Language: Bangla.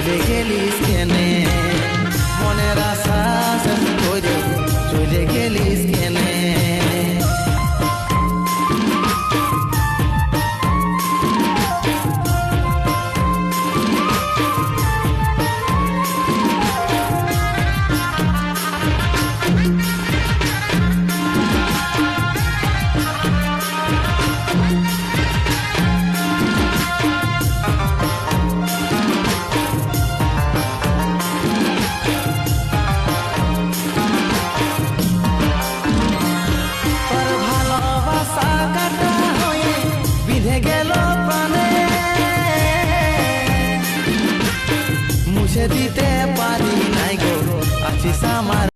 চলে গেলিস কেনে মনের আশা শেষ করে চলে গেলিস কেনে দিতে পারি নাই গো আছিস আমার